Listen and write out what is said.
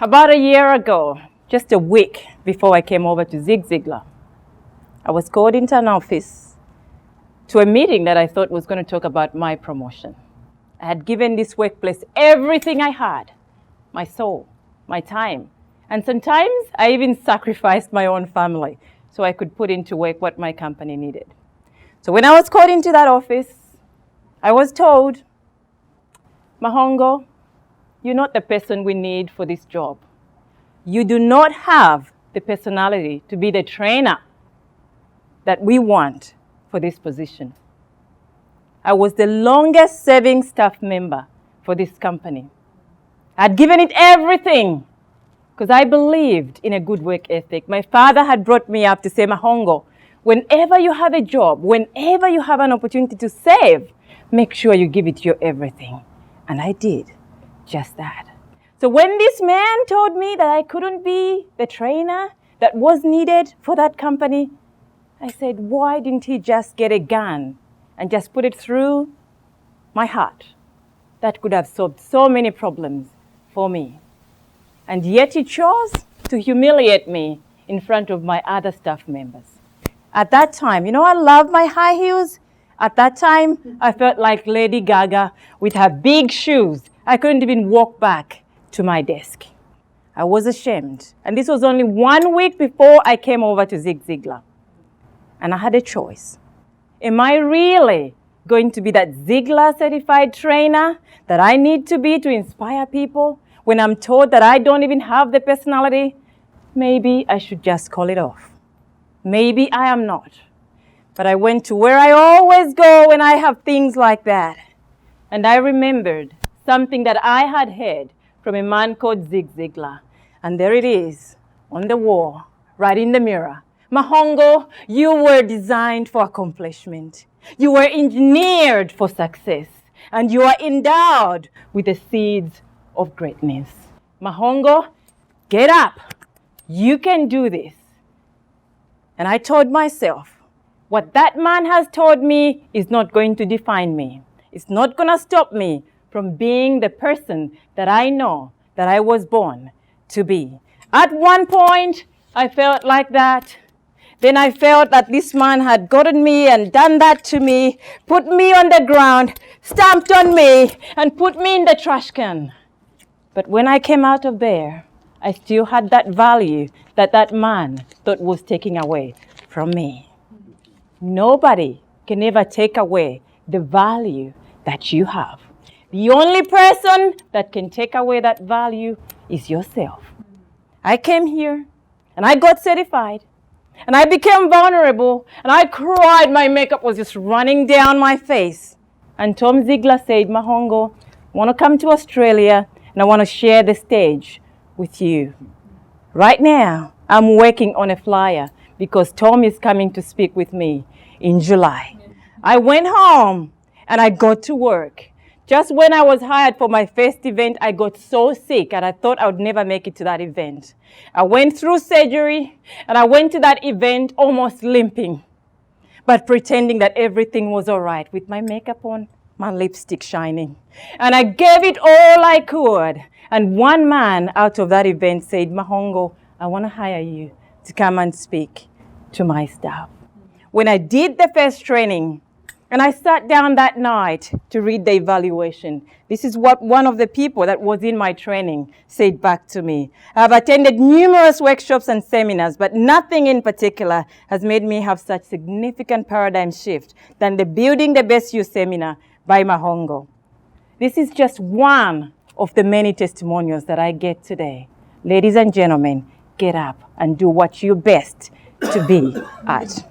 About a year ago, just a week before I came over to Zig Ziglar, I was called into an office to a meeting that I thought was going to talk about my promotion. I had given this workplace everything I had, my soul, my time, and sometimes I even sacrificed my own family so I could put into work what my company needed. So when I was called into that office, I was told, Mahongo, you're not the person we need for this job. You do not have the personality to be the trainer that we want for this position. I was the longest serving staff member for this company. I'd given it everything because I believed in a good work ethic. My father had brought me up to say, Mahongo, whenever you have a job, whenever you have an opportunity to save, make sure you give it your everything. And I did just that. So when this man told me that I couldn't be the trainer that was needed for that company, I said, why didn't he just get a gun and just put it through my heart? That could have solved so many problems for me. And yet he chose to humiliate me in front of my other staff members. At that time, I love my high heels. At that time, I felt like Lady Gaga with her big shoes. I couldn't even walk back to my desk. I was ashamed. And this was only 1 week before I came over to Zig Ziglar. And I had a choice. Am I really going to be that Ziglar certified trainer that I need to be to inspire people when I'm told that I don't even have the personality? Maybe I should just call it off. Maybe I am not. But I went to where I always go when I have things like that. And I remembered something that I had heard from a man called Zig Ziglar. And there it is on the wall, right in the mirror. Mahongo, you were designed for accomplishment. You were engineered for success. And you are endowed with the seeds of greatness. Mahongo, get up. You can do this. And I told myself, what that man has told me is not going to define me. It's not going to stop me from being the person that I know that I was born to be. At one point, I felt like that. Then I felt that this man had gotten me and done that to me, put me on the ground, stamped on me, and put me in the trash can. But when I came out of there, I still had that value that that man thought was taking away from me. Nobody can ever take away the value that you have. The only person that can take away that value is yourself. I came here and I got certified and I became vulnerable and I cried. My makeup was just running down my face. And Tom Ziglar said, Mahongo, I want to come to Australia and I want to share the stage with you. Right now, I'm working on a flyer because Tom is coming to speak with me in July. I went home and I got to work. Just when I was hired for my first event, I got so sick and I thought I would never make it to that event. I went through surgery and I went to that event almost limping, but pretending that everything was all right with my makeup on, my lipstick shining. And I gave it all I could. And one man out of that event said, Mahongo, I want to hire you to come and speak to my staff. When I did the first training, and I sat down that night to read the evaluation, this is what one of the people that was in my training said back to me. I've attended numerous workshops and seminars, but nothing in particular has made me have such significant paradigm shift than the Building the Best You seminar by Mahongo. This is just one of the many testimonials that I get today. Ladies and gentlemen, get up and do what you're best to be at.